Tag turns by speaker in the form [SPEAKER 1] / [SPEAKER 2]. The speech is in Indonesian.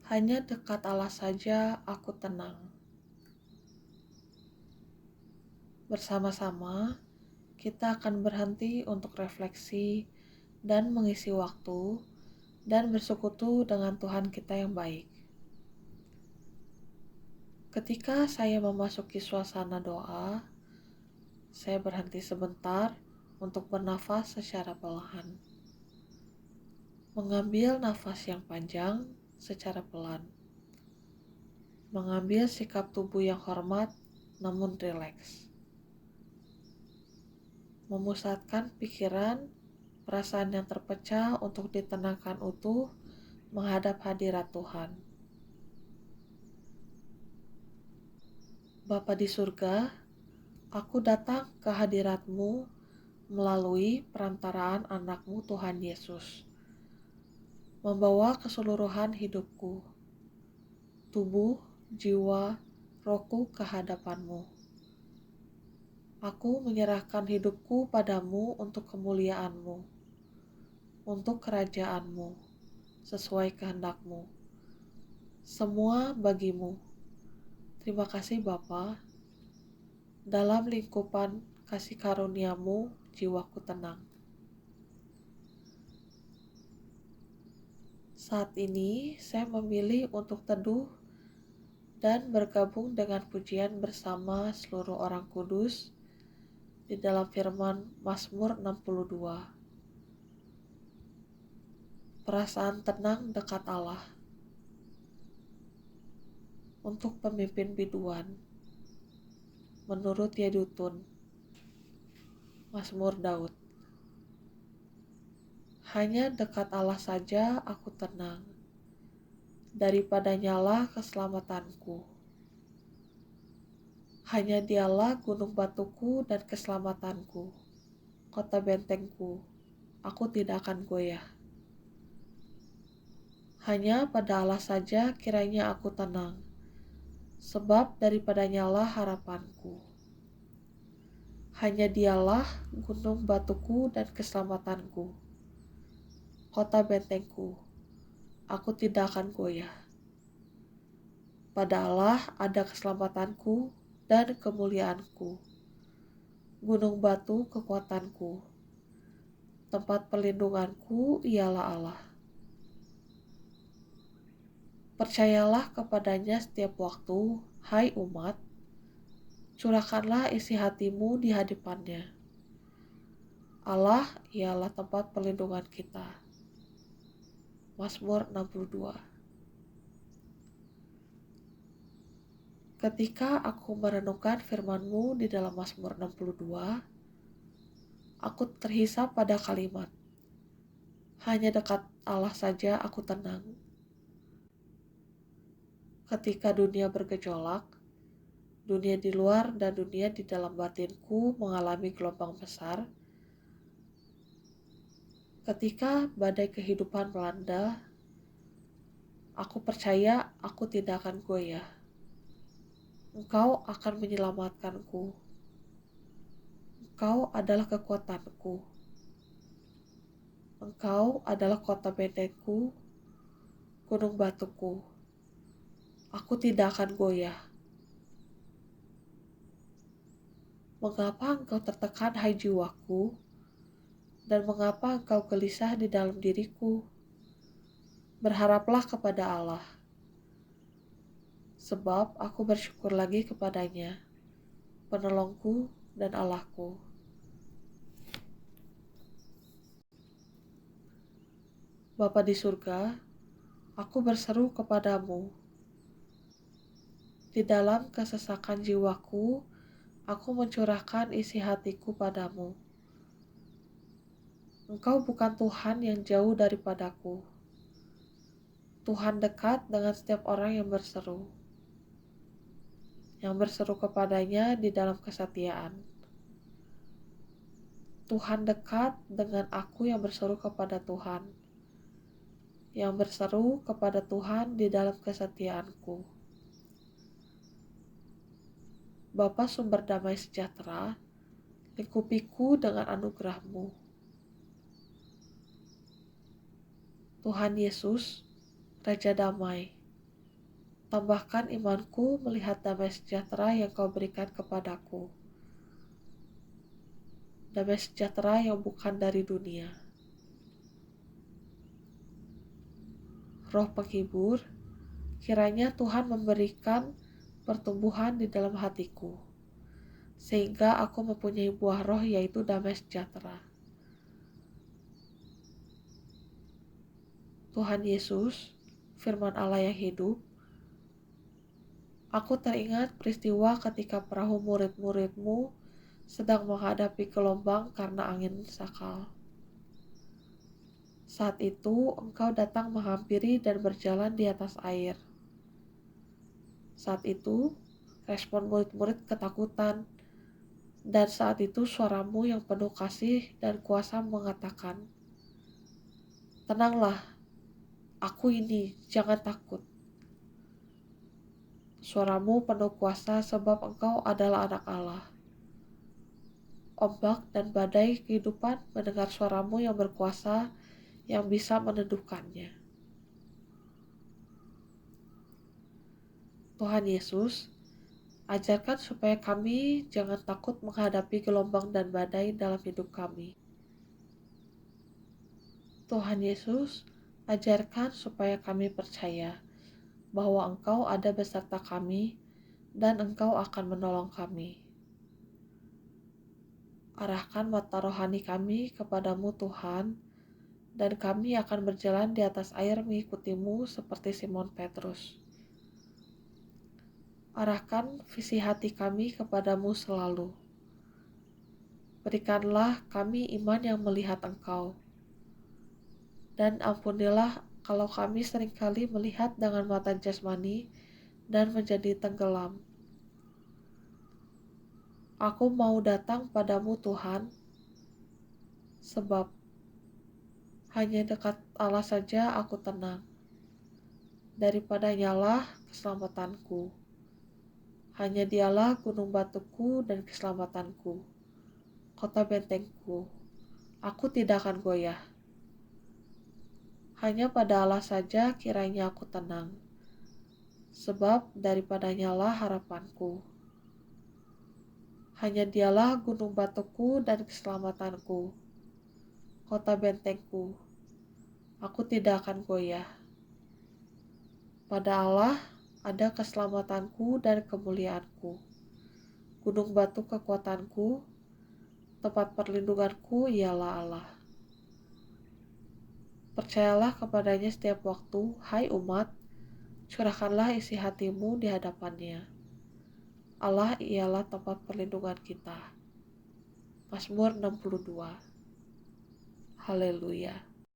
[SPEAKER 1] Hanya dekat Allah saja aku tenang. Bersama-sama, kita akan berhenti untuk refleksi dan mengisi waktu dan bersekutu dengan Tuhan kita yang baik. Ketika saya memasuki suasana doa, saya berhenti sebentar untuk bernafas secara perlahan. Mengambil nafas yang panjang secara pelan. Mengambil sikap tubuh yang hormat namun rileks. Memusatkan pikiran, perasaan yang terpecah untuk ditenangkan utuh menghadap hadirat Tuhan. Bapa di surga, aku datang ke hadirat-Mu melalui perantaraan anak-Mu Tuhan Yesus, membawa keseluruhan hidupku, tubuh, jiwa, rohku ke hadapan-Mu. Aku menyerahkan hidupku padamu untuk kemuliaan-Mu, untuk kerajaan-Mu, sesuai kehendak-Mu. Semua bagi-Mu. Terima kasih Bapa. Dalam lingkupan kasih karunia-Mu, jiwaku tenang. Saat ini saya memilih untuk teduh dan bergabung dengan pujian bersama seluruh orang kudus di dalam firman Mazmur 62. Perasaan tenang dekat Allah. Untuk pemimpin biduan, menurut Yedutun, Mazmur Daud. Hanya dekat Allah saja aku tenang, daripadanya keselamatanku. Hanya Dialah gunung batuku dan keselamatanku, kota bentengku, aku tidak akan goyah. Hanya pada Allah saja kiranya aku tenang, sebab daripadanya harapanku. Hanya Dialah gunung batuku dan keselamatanku, kota bentengku, aku tidak akan goyah. Pada Allah ada keselamatanku dan kemuliaanku, gunung batu kekuatanku, tempat perlindunganku ialah Allah. Percayalah kepadanya setiap waktu, hai umat, curahkanlah isi hatimu di hadapannya. Allah ialah tempat perlindungan kita. Mazmur 62. Ketika aku merenungkan firman-Mu di dalam Mazmur 62, aku terhisap pada kalimat, hanya dekat Allah saja aku tenang. Ketika dunia bergejolak, dunia di luar dan dunia di dalam batinku mengalami gelombang besar, ketika badai kehidupan melanda, aku percaya aku tidak akan goyah. Engkau akan menyelamatkanku. Engkau adalah kekuatanku. Engkau adalah kota bentengku, gunung batuku. Aku tidak akan goyah. Mengapa engkau tertekan, hai jiwaku? Dan mengapa engkau gelisah di dalam diriku? Berharaplah kepada Allah. Sebab aku bersyukur lagi kepadanya, penolongku dan Allahku. Bapa di surga, aku berseru kepadamu. Di dalam kesesakan jiwaku, aku mencurahkan isi hatiku padamu. Engkau bukan Tuhan yang jauh daripadaku. Tuhan dekat dengan setiap orang yang berseru kepadanya di dalam kesetiaan. Tuhan dekat dengan aku yang berseru kepada Tuhan, yang berseru kepada Tuhan di dalam kesetiaanku. Bapa sumber damai sejahtera, lingkupiku dengan anugerah-Mu. Tuhan Yesus, Raja Damai, Tambahkan imanku melihat damai sejahtera yang kau berikan kepadaku. Damai sejahtera yang bukan dari dunia. Roh penghibur, kiranya Tuhan memberikan pertumbuhan di dalam hatiku, sehingga aku mempunyai buah roh yaitu damai sejahtera. Tuhan Yesus, firman Allah yang hidup, aku teringat peristiwa ketika perahu murid-muridmu sedang menghadapi gelombang karena angin sakal. Saat itu engkau datang menghampiri dan berjalan di atas air. Saat itu respon murid-murid ketakutan, dan saat itu suaramu yang penuh kasih dan kuasa mengatakan, "Tenanglah, aku ini, jangan takut." Suaramu penuh kuasa sebab engkau adalah anak Allah. Ombak dan badai kehidupan mendengar suaramu yang berkuasa yang bisa meneduhkannya. Tuhan Yesus, ajarkan supaya kami jangan takut menghadapi gelombang dan badai dalam hidup kami. Tuhan Yesus, ajarkan supaya kami percaya bahwa Engkau ada beserta kami dan Engkau akan menolong kami. Arahkan mata rohani kami kepadamu Tuhan, dan kami akan berjalan di atas air mengikutimu seperti Simon Petrus. Arahkan visi hati kami kepadamu selalu. Berikanlah kami iman yang melihat Engkau. Dan ampunilah kalau kami seringkali melihat dengan mata jasmani dan menjadi tenggelam. Aku mau datang padamu Tuhan, sebab hanya dekat Allah saja aku tenang. Daripadanya lah keselamatanku. Hanya Dialah gunung batuku dan keselamatanku, kota bentengku. Aku tidak akan goyah. Hanya pada Allah saja kiranya aku tenang, sebab daripadanya lah harapanku. Hanya Dialah gunung batuku dan keselamatanku, kota bentengku. Aku tidak akan goyah. Pada Allah ada keselamatanku dan kemuliaanku. Gunung batu kekuatanku, tempat perlindunganku ialah Allah. Percayalah kepadanya setiap waktu, hai umat, curahkanlah isi hatimu di hadapannya. Allah ialah tempat perlindungan kita. Mazmur 62. Haleluya.